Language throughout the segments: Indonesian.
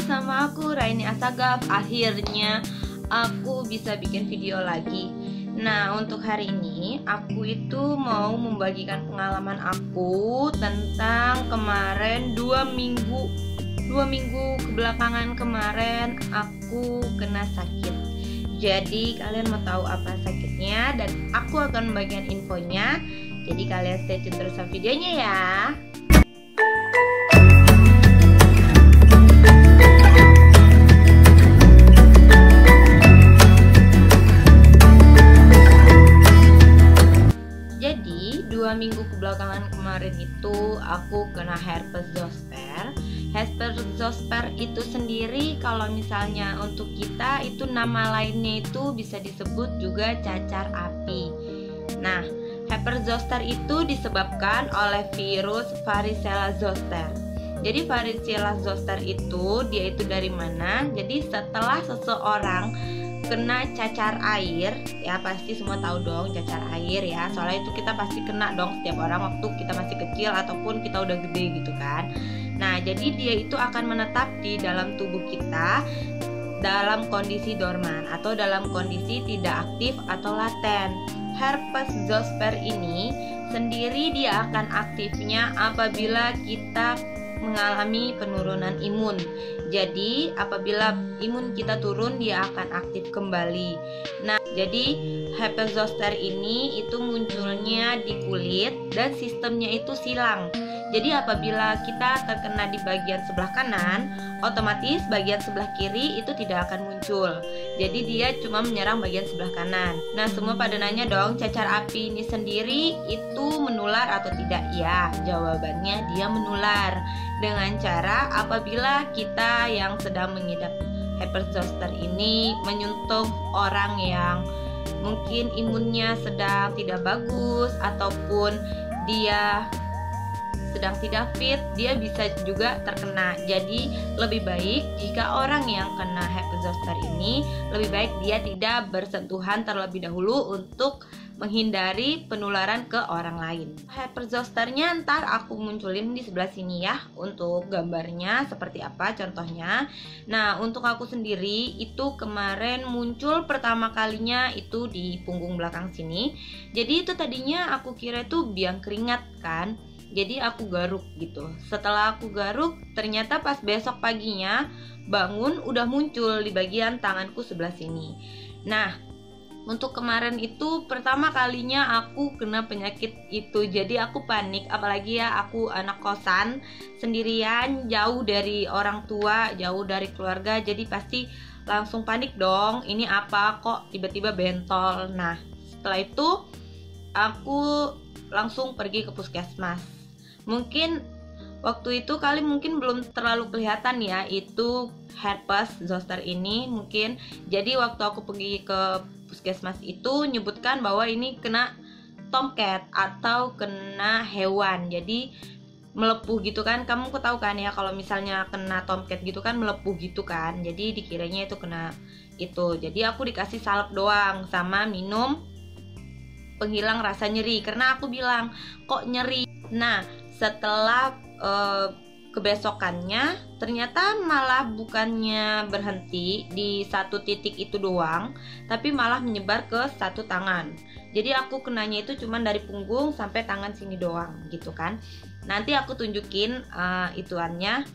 bersama aku Raini Asagaf. Akhirnya aku bisa bikin video lagi. Nah, untuk hari ini aku itu mau membagikan pengalaman aku tentang kemarin 2 minggu kebelakangan kemarin aku kena sakit. Jadi kalian mau tahu apa sakitnya dan aku akan membagikan infonya. Jadi kalian stay tune terus sama videonya ya. Jadi 2 minggu kebelakangan kemarin itu aku kena herpes zoster. Herpes zoster itu sendiri kalau misalnya untuk kita itu nama lainnya itu bisa disebut juga cacar api. Nah, herpes zoster itu disebabkan oleh virus varicella zoster. Jadi varicella zoster itu dia itu dari mana? Jadi setelah seseorang kena cacar air, ya pasti semua tahu dong cacar air ya. Soalnya itu kita pasti kena dong setiap orang waktu kita masih kecil ataupun kita udah gede gitu kan. Nah, jadi dia itu akan menetap di dalam tubuh kita dalam kondisi dorman atau dalam kondisi tidak aktif atau laten. Herpes zoster ini sendiri dia akan aktifnya apabila kita mengalami penurunan imun. Jadi apabila imun kita turun dia akan aktif kembali. Nah, jadi herpes zoster ini itu munculnya di kulit dan sistemnya itu silang. Jadi apabila kita terkena di bagian sebelah kanan, otomatis bagian sebelah kiri itu tidak akan muncul. Jadi dia cuma menyerang bagian sebelah kanan. Nah, semua pada nanya dong, cacar api ini sendiri itu menular atau tidak? Ya, jawabannya dia menular dengan cara apabila kita yang sedang mengidap herpes zoster ini menyentuh orang yang mungkin imunnya sedang tidak bagus ataupun dia sedang tidak fit, dia bisa juga terkena. Jadi lebih baik jika orang yang kena herpes zoster ini lebih baik dia tidak bersentuhan terlebih dahulu untuk menghindari penularan ke orang lain. Herpes zosternya ntar aku munculin di sebelah sini ya untuk gambarnya seperti apa contohnya. Nah, untuk aku sendiri itu kemarin muncul pertama kalinya itu di punggung belakang sini. Jadi itu tadinya aku kira itu biang keringat kan. Jadi aku garuk gitu. Setelah aku garuk, ternyata pas besok paginya bangun udah muncul di bagian tanganku sebelah sini. Nah, untuk kemarin itu pertama kalinya aku kena penyakit itu. Jadi aku panik, apalagi ya aku anak kosan sendirian, jauh dari orang tua, jauh dari keluarga. Jadi pasti langsung panik dong. Ini apa kok tiba-tiba bentol. Nah, setelah itu aku langsung pergi ke puskesmas. Mungkin waktu itu kali mungkin belum terlalu kelihatan ya itu herpes zoster ini mungkin. Jadi waktu aku pergi ke puskesmas itu nyebutkan bahwa ini kena tomcat atau kena hewan. Jadi melepuh gitu kan. Kamu tahu kan ya kalau misalnya kena tomcat gitu kan melepuh gitu kan. Jadi dikiranya itu kena itu. Jadi aku dikasih salep doang sama minum penghilang rasa nyeri karena aku bilang kok nyeri. Nah, setelah kebesokannya ternyata malah bukannya berhenti di satu titik itu doang, tapi malah menyebar ke satu tangan. Jadi aku kenanya itu cuma dari punggung sampai tangan sini doang gitu kan. Nanti aku tunjukin ituannya,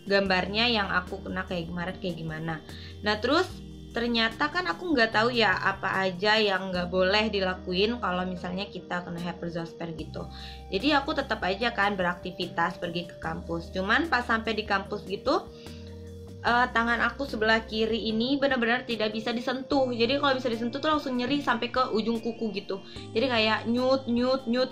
gambarnya yang aku kena kayak gimana. Nah, terus ternyata kan aku nggak tahu ya apa aja yang nggak boleh dilakuin kalau misalnya kita kena herpes zoster gitu. Jadi aku tetap aja kan beraktivitas pergi ke kampus. Cuman pas sampai di kampus gitu tangan aku sebelah kiri ini benar-benar tidak bisa disentuh. Jadi kalau bisa disentuh tuh langsung nyeri sampai ke ujung kuku gitu. Jadi kayak nyut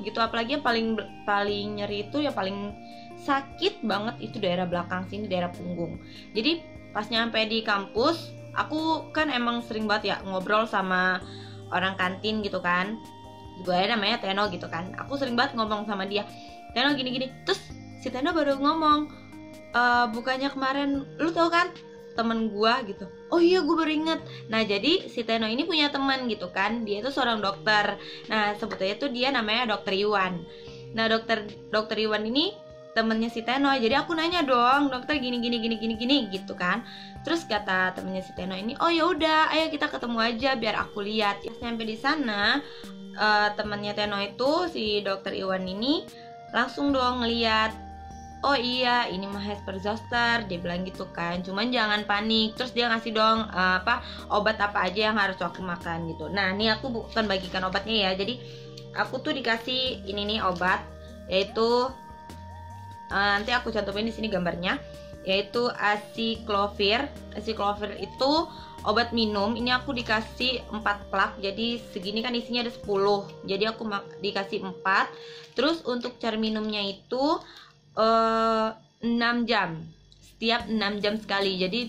gitu. Apalagi yang paling nyeri itu yang paling sakit banget itu daerah belakang sini, daerah punggung. Jadi pas nyampe di kampus aku kan emang sering banget ya ngobrol sama orang kantin gitu kan. Gue namanya Teno gitu kan. Aku sering banget ngomong sama dia, Teno gini-gini. Terus si Teno baru ngomong, bukannya kemarin lu tau kan temen gue gitu. Oh iya, gue baru inget. Nah, jadi si Teno ini punya teman gitu kan. Dia itu seorang dokter. Nah, sebetulnya tuh dia namanya Dokter Iwan. Nah, dokter Iwan ini temennya si Teno. Jadi aku nanya dong, dokter gini gitu kan. Terus kata temennya si Teno ini, oh ya udah, ayo kita ketemu aja biar aku lihat. Ya, sampai di sana temennya Teno itu si dokter Iwan ini langsung dong ngeliat, oh iya ini mah Hesperzoster, dia bilang gitu kan. Cuman jangan panik. Terus dia ngasih dong obat apa aja yang harus aku makan gitu. Nah ini aku bukan bagikan obatnya ya. Jadi aku tuh dikasih ini nih obat, yaitu nanti aku cantumin di sini gambarnya, yaitu aciclovir. Aciclovir itu obat minum. Ini aku dikasih 4 plak. Jadi segini kan isinya ada 10. Jadi aku dikasih 4. Terus untuk cara minumnya itu 6 jam. Setiap 6 jam sekali. Jadi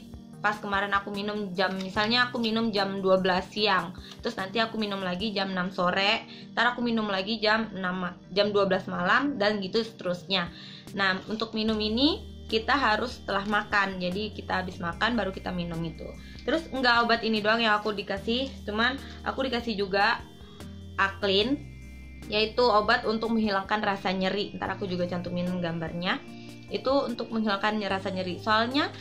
pas kemarin aku minum misalnya aku minum jam 12 siang, terus nanti aku minum lagi jam 6 sore, ntar aku minum lagi jam 12 malam, dan gitu seterusnya. Nah untuk minum ini kita harus setelah makan, jadi kita habis makan baru kita minum itu. Terus enggak obat ini doang yang aku dikasih, cuman aku dikasih juga Aklin, yaitu obat untuk menghilangkan rasa nyeri. Ntar aku juga cantumin gambarnya. Itu untuk menghilangkan rasa nyeri. Soalnya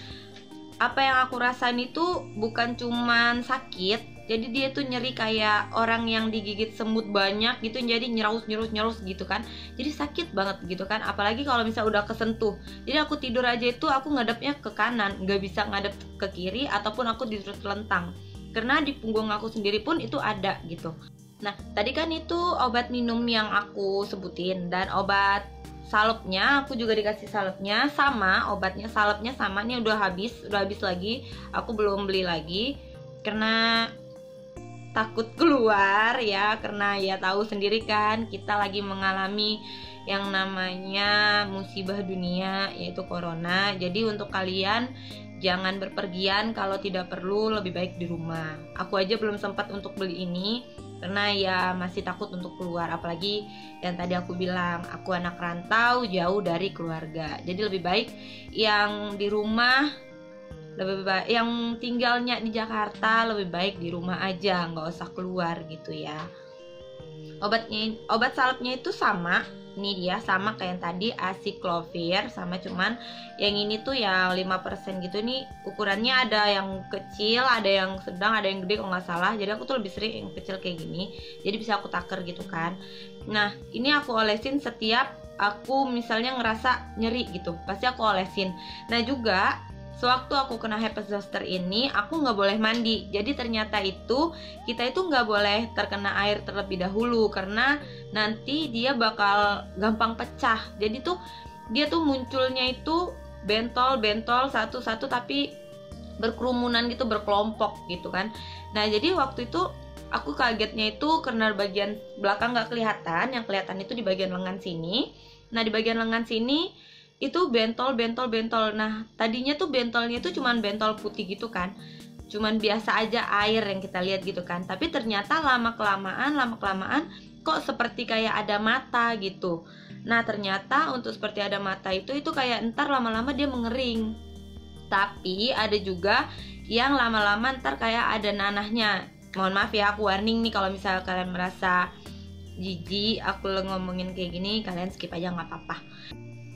apa yang aku rasain itu bukan cuman sakit, jadi dia tuh nyeri kayak orang yang digigit semut banyak gitu, jadi nyerus gitu kan. Jadi sakit banget gitu kan, apalagi kalau misalnya udah kesentuh. Jadi aku tidur aja itu aku ngadepnya ke kanan, nggak bisa ngadep ke kiri, ataupun aku tidur telentang, karena di punggung aku sendiri pun itu ada gitu. Nah tadi kan itu obat minum yang aku sebutin, dan obat salepnya aku juga dikasih salepnya sama, obatnya salepnya sama. Ini udah habis lagi, aku belum beli lagi karena takut keluar ya, karena ya tahu sendiri kan kita lagi mengalami yang namanya musibah dunia, yaitu corona. Jadi untuk kalian jangan berpergian kalau tidak perlu, lebih baik di rumah. Aku aja belum sempat untuk beli ini karena ya masih takut untuk keluar, apalagi yang tadi aku bilang aku anak rantau jauh dari keluarga. Jadi lebih baik yang di rumah, lebih baik yang tinggalnya di Jakarta lebih baik di rumah aja, nggak usah keluar gitu ya. Obat salepnya itu sama, ini dia sama kayak yang tadi aciclovir, sama, cuman yang ini tuh yang 5% gitu. Nih ukurannya ada yang kecil, ada yang sedang, ada yang gede kalau nggak salah. Jadi aku tuh lebih sering yang kecil kayak gini, jadi bisa aku taker gitu kan. Nah ini aku olesin setiap aku misalnya ngerasa nyeri gitu, pasti aku olesin. Nah juga sewaktu aku kena herpes zoster ini aku nggak boleh mandi. Jadi ternyata itu kita itu nggak boleh terkena air terlebih dahulu, karena nanti dia bakal gampang pecah. Jadi tuh dia tuh munculnya itu bentol satu-satu, tapi berkerumunan gitu, berkelompok gitu kan. Nah jadi waktu itu aku kagetnya itu karena bagian belakang nggak kelihatan, yang kelihatan itu di bagian lengan sini. Nah di bagian lengan sini itu bentol. Nah tadinya tuh bentolnya itu cuman bentol putih gitu kan, cuman biasa aja air yang kita lihat gitu kan. Tapi ternyata lama kelamaan kok seperti kayak ada mata gitu. Nah ternyata untuk seperti ada mata itu kayak ntar lama-lama dia mengering. Tapi ada juga yang lama-lama ntar kayak ada nanahnya. Mohon maaf ya, aku warning nih kalau misalnya kalian merasa jijik aku ngomongin kayak gini, kalian skip aja nggak apa-apa.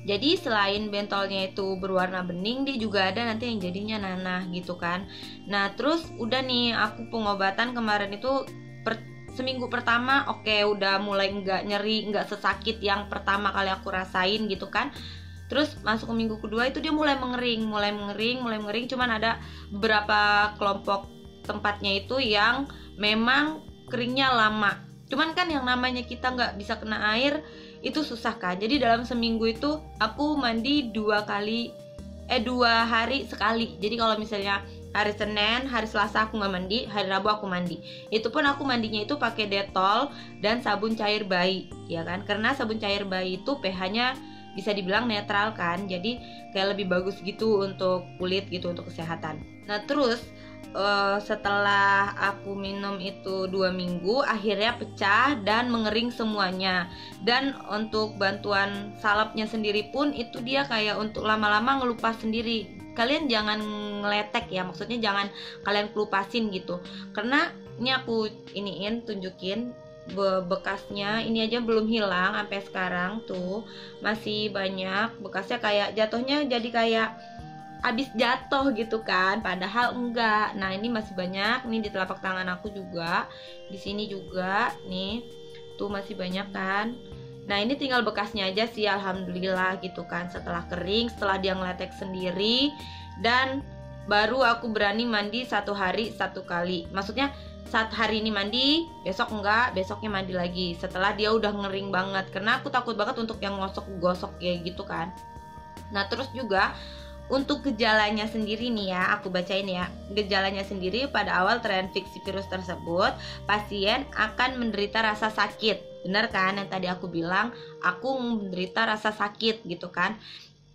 Jadi selain bentolnya itu berwarna bening, dia juga ada nanti yang jadinya nanah gitu kan. Nah terus udah nih aku pengobatan kemarin itu seminggu pertama oke, udah mulai nggak nyeri, nggak sesakit yang pertama kali aku rasain gitu kan. Terus masuk ke minggu kedua itu dia mulai mengering. Cuman ada beberapa kelompok tempatnya itu yang memang keringnya lama. Cuman kan yang namanya kita nggak bisa kena air itu susah kan. Jadi dalam seminggu itu aku mandi 2 hari sekali. Jadi kalau misalnya hari Senin, hari Selasa aku nggak mandi, hari Rabu aku mandi. Itu pun aku mandinya itu pakai Dettol dan sabun cair bayi, ya kan? Karena sabun cair bayi itu pH-nya bisa dibilang netral kan. Jadi kayak lebih bagus gitu untuk kulit gitu, untuk kesehatan. Nah terus setelah aku minum itu 2 minggu, akhirnya pecah dan mengering semuanya. Dan untuk bantuan salepnya sendiri pun itu dia kayak untuk lama-lama ngelupas sendiri. Kalian jangan ngeletek ya, maksudnya jangan kalian kelupasin gitu. Karena ini aku tunjukin bekasnya ini aja belum hilang sampai sekarang tuh, masih banyak bekasnya, kayak jatuhnya jadi kayak abis jatuh gitu kan, padahal enggak. Nah ini masih banyak nih di telapak tangan aku juga, di sini juga nih tuh masih banyak kan. Nah ini tinggal bekasnya aja sih, alhamdulillah gitu kan. Setelah kering, setelah dia ngeletek sendiri, dan baru aku berani mandi 1 hari 1 kali. Maksudnya saat hari ini mandi, besok enggak, besoknya mandi lagi setelah dia udah ngering banget, karena aku takut banget untuk yang gosok kayak gitu kan. Nah terus juga untuk gejalanya sendiri nih ya, aku bacain ya. Gejalanya sendiri, pada awal terinfeksi virus tersebut, pasien akan menderita rasa sakit. Bener kan yang tadi aku bilang, aku menderita rasa sakit gitu kan.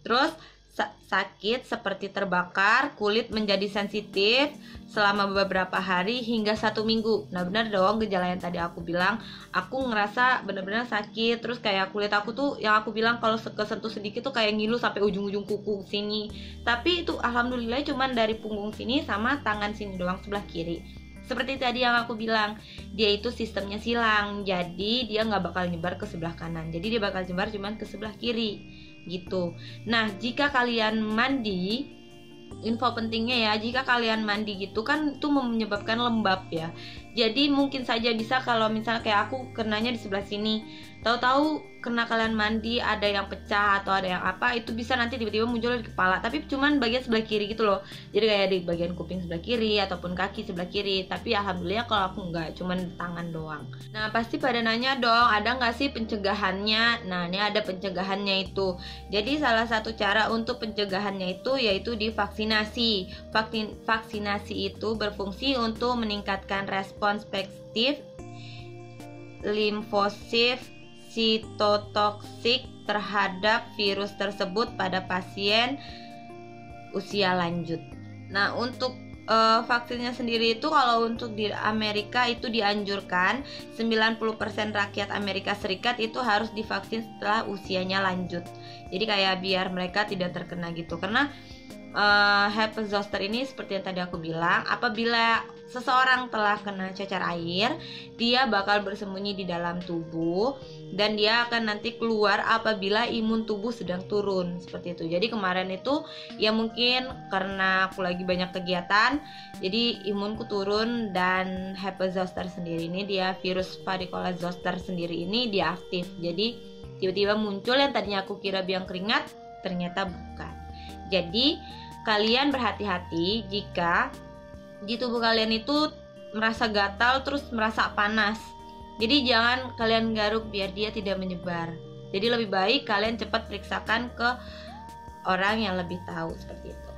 Terus sakit seperti terbakar, kulit menjadi sensitif selama beberapa hari hingga 1 minggu. Nah benar dong, gejala yang tadi aku bilang, aku ngerasa bener-bener sakit. Terus kayak kulit aku tuh yang aku bilang kalau kesentuh sedikit tuh kayak ngilu sampai ujung-ujung kuku sini. Tapi itu alhamdulillah cuman dari punggung sini sama tangan sini doang, sebelah kiri. Seperti tadi yang aku bilang, dia itu sistemnya silang, jadi dia nggak bakal nyebar ke sebelah kanan, jadi dia bakal nyebar cuman ke sebelah kiri gitu. Nah jika kalian mandi, info pentingnya ya, jika kalian mandi gitu kan itu menyebabkan lembab ya. Jadi mungkin saja bisa kalau misalnya kayak aku kenanya di sebelah sini, tahu-tahu kena kalian mandi ada yang pecah atau ada yang apa, itu bisa nanti tiba-tiba muncul di kepala, tapi cuman bagian sebelah kiri gitu loh. Jadi kayak di bagian kuping sebelah kiri ataupun kaki sebelah kiri. Tapi alhamdulillah kalau aku enggak, cuman tangan doang. Nah pasti pada nanya dong, ada nggak sih pencegahannya? Nah ini ada pencegahannya itu. Jadi salah satu cara untuk pencegahannya itu yaitu divaksinasi. Vaksinasi itu berfungsi untuk meningkatkan respons spesifik limfosit sitotoksik terhadap virus tersebut pada pasien usia lanjut. Nah untuk vaksinnya sendiri itu kalau untuk di Amerika itu dianjurkan 90% rakyat Amerika Serikat itu harus divaksin setelah usianya lanjut. Jadi kayak biar mereka tidak terkena gitu. Karena herpes zoster ini seperti yang tadi aku bilang, apabila seseorang telah kena cacar air, dia bakal bersembunyi di dalam tubuh dan dia akan nanti keluar apabila imun tubuh sedang turun, seperti itu. Jadi kemarin itu ya mungkin karena aku lagi banyak kegiatan, jadi imunku turun, dan herpes zoster sendiri ini, dia virus varicella zoster sendiri ini dia aktif. Jadi tiba-tiba muncul yang tadinya aku kira biang keringat, ternyata bukan. Jadi kalian berhati-hati jika di tubuh kalian itu merasa gatal terus merasa panas. Jadi jangan kalian garuk biar dia tidak menyebar. Jadi lebih baik kalian cepat periksakan ke orang yang lebih tahu, seperti itu.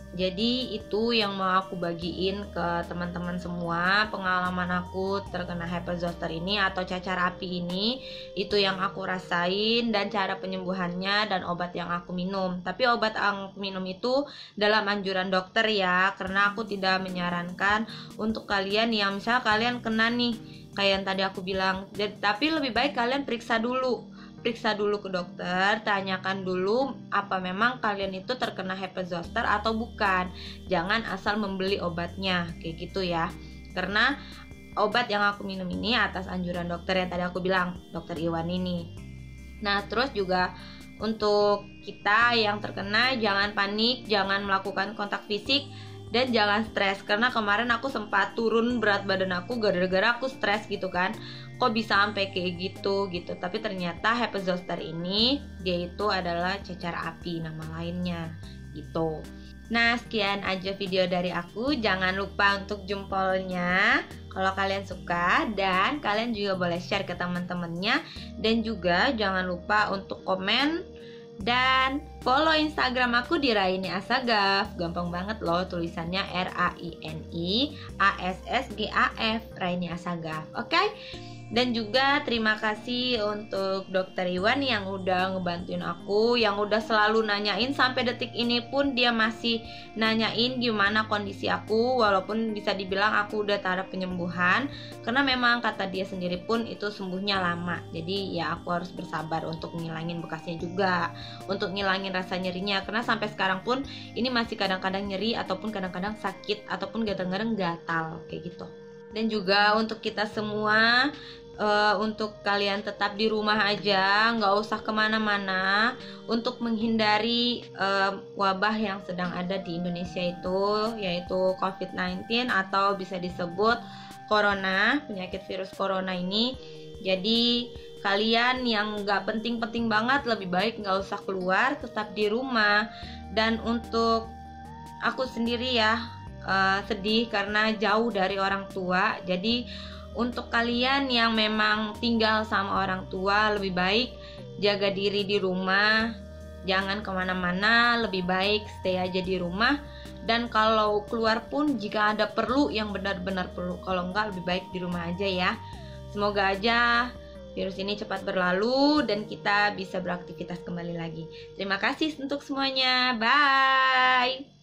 Jadi itu yang mau aku bagiin ke teman-teman semua, pengalaman aku terkena herpes zoster ini atau cacar api ini, itu yang aku rasain dan cara penyembuhannya dan obat yang aku minum. Tapi obat yang aku minum itu dalam anjuran dokter ya, karena aku tidak menyarankan untuk kalian yang misalnya kalian kena nih kayak yang tadi aku bilang. Tapi lebih baik kalian periksa dulu ke dokter, tanyakan dulu apa memang kalian itu terkena herpes zoster atau bukan. Jangan asal membeli obatnya kayak gitu ya, karena obat yang aku minum ini atas anjuran dokter yang tadi aku bilang, dokter Iwan ini. Nah terus juga untuk kita yang terkena, jangan panik, jangan melakukan kontak fisik, dan jangan stres. Karena kemarin aku sempat turun berat badan aku gara-gara aku stres gitu kan. Kok bisa sampai kayak gitu. Tapi ternyata herpes zoster ini dia itu adalah cacar api nama lainnya gitu. Nah sekian aja video dari aku. Jangan lupa untuk jempolnya kalau kalian suka, dan kalian juga boleh share ke teman-temannya. Dan juga jangan lupa untuk komen dan follow Instagram aku di Raini Asagaf. Gampang banget loh tulisannya, RAINI-ASSGAF, Raini Asagaf. Oke? Dan juga terima kasih untuk Dokter Iwan yang udah ngebantuin aku, yang udah selalu nanyain, sampai detik ini pun dia masih nanyain gimana kondisi aku, walaupun bisa dibilang aku udah taraf penyembuhan, karena memang kata dia sendiri pun itu sembuhnya lama. Jadi ya aku harus bersabar untuk ngilangin bekasnya juga, untuk ngilangin rasa nyerinya, karena sampai sekarang pun ini masih kadang-kadang nyeri ataupun kadang-kadang sakit ataupun kadang-kadang gatal kayak gitu. Dan juga untuk kita semua, untuk kalian tetap di rumah aja, nggak usah kemana-mana untuk menghindari wabah yang sedang ada di Indonesia itu, yaitu COVID-19 atau bisa disebut corona, penyakit virus corona ini. Jadi kalian yang nggak penting-penting banget lebih baik nggak usah keluar, tetap di rumah. Dan untuk aku sendiri ya sedih karena jauh dari orang tua. Jadi untuk kalian yang memang tinggal sama orang tua, lebih baik jaga diri di rumah, jangan kemana-mana, lebih baik stay aja di rumah. Dan kalau keluar pun jika ada perlu yang benar-benar perlu, kalau enggak lebih baik di rumah aja ya. Semoga aja virus ini cepat berlalu dan kita bisa beraktivitas kembali lagi. Terima kasih untuk semuanya. Bye.